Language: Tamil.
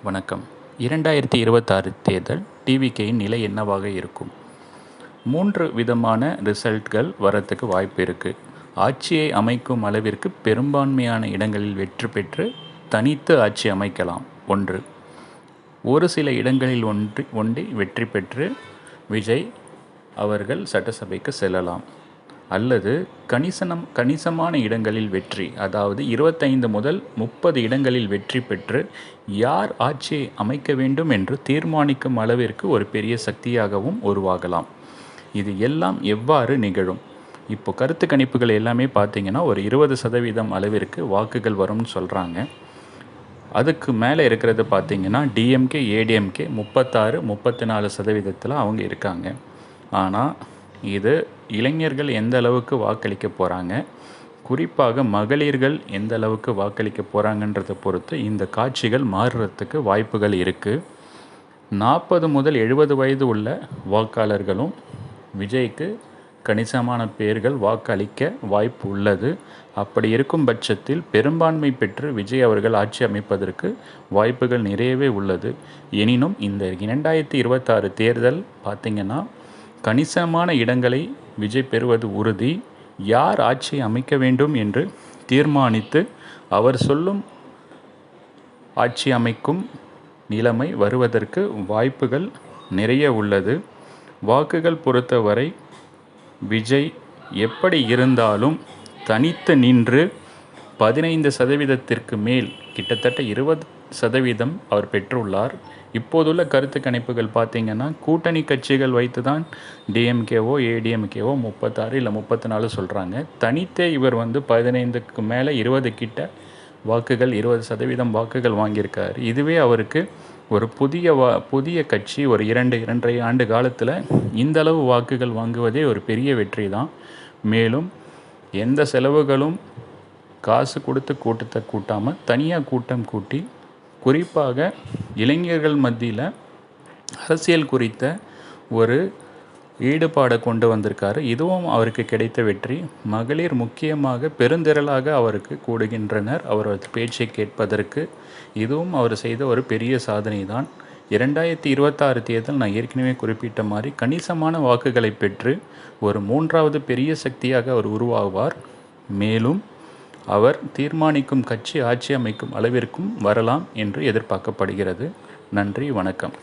வணக்கம். 2026 தேர்தல் டிவிகேயின் நிலை என்னவாக இருக்கும்? 3 விதமான ரிசல்ட்கள் வரத்துக்கு வாய்ப்பு இருக்குது. ஆட்சியை அமைக்கும் அளவிற்கு பெரும்பான்மையான இடங்களில் வெற்றி பெற்று தனித்து ஆட்சி அமைக்கலாம். ஒரு சில இடங்களில் ஒன்றி வெற்றி பெற்று விஜய் அவர்கள் சட்டசபைக்கு செல்லலாம். அல்லது கணிசமான இடங்களில் வெற்றி, அதாவது 25 முதல் 30 இடங்களில் வெற்றி பெற்று யார் ஆட்சியை அமைக்க வேண்டும் என்று தீர்மானிக்கும் அளவிற்கு ஒரு பெரிய சக்தியாகவும் உருவாகலாம். இது எல்லாம் எவ்வாறு நிகழும்? இப்போ கருத்து கணிப்புகள் எல்லாமே பார்த்தீங்கன்னா ஒரு 20% அளவிற்கு வாக்குகள் வரும்னு சொல்கிறாங்க. அதுக்கு மேலே இருக்கிறது பார்த்தீங்கன்னா டிஎம்கே, ஏடிஎம்கே 36-34% அவங்க இருக்காங்க. ஆனால் இது இளைஞர்கள் எந்த அளவுக்கு வாக்களிக்க போகிறாங்க, குறிப்பாக மகளிர்கள் எந்த அளவுக்கு வாக்களிக்க போகிறாங்கன்றதை பொறுத்து இந்த காட்சிகள் மாறுறதுக்கு வாய்ப்புகள் இருக்குது. 40 முதல் 70 வயது உள்ள வாக்காளர்களும் விஜய்க்கு கணிசமான பேர்கள் வாக்களிக்க வாய்ப்பு உள்ளது. அப்படி இருக்கும் பட்சத்தில் பெரும்பான்மை பெற்று விஜய் அவர்கள் ஆட்சி அமைப்பதற்கு வாய்ப்புகள் நிறையவே உள்ளது. எனினும் இந்த 2026 தேர்தல் பார்த்திங்கன்னா கணிசமான இடங்களை விஜய் பெறுவது உறுதி. யார் ஆட்சி அமைக்க வேண்டும் என்று தீர்மானித்து அவர் சொல்லும் ஆட்சி அமைக்கும் நிலைமை வருவதற்கு வாய்ப்புகள் நிறைய உள்ளது. வாக்குகள் பொறுத்தவரை விஜய் எப்படி இருந்தாலும் தனித்து நின்று 15% மேல், கிட்டத்தட்ட 20% அவர் பெற்றுள்ளார். இப்போதுள்ள கருத்து கணிப்புகள் பார்த்திங்கன்னா கூட்டணி கட்சிகள் வைத்து தான் டிஎம்கேவோ ஏடிஎம்கேவோ 36 இல்லை 34 சொல்கிறாங்க. தனித்தே இவர் 15க்கு மேலே 20 கிட்ட வாக்குகள், 20% வாக்குகள் வாங்கியிருக்காரு. இதுவே அவருக்கு ஒரு புதிய கட்சி ஒரு 2-2.5 ஆண்டு காலத்தில் இந்த அளவு வாக்குகள் வாங்குவதே ஒரு பெரிய வெற்றி தான். மேலும் எந்த செலவுகளும் காசு கொடுத்து கூட்டத்தை கூட்டாமல் தனியாக கூட்டம் கூட்டி, குறிப்பாக இளைஞர்கள் மத்தியில் அரசியல் குறித்த ஒரு ஈடுபாடை கொண்டு வந்திருக்காரு. இதுவும் அவருக்கு கிடைத்த வெற்றி. மகளிர் முக்கியமாக பெருந்திரளாக அவருக்கு கூடுகின்றனர் அவரது பேச்சை கேட்பதற்கு. இதுவும் அவர் செய்த ஒரு பெரிய சாதனை தான். 2026 தேர்தல் நான் ஏற்கனவே குறிப்பிட்ட மாதிரி கணிசமான வாக்குகளை பெற்று ஒரு 3வது பெரிய சக்தியாக அவர் உருவாகுவார். மேலும் அவர் தீர்மானிக்கும் கட்சி ஆட்சி அமைக்கும் அளவிற்கும் வரலாம் என்று எதிர்பார்க்கப்படுகிறது. நன்றி, வணக்கம்.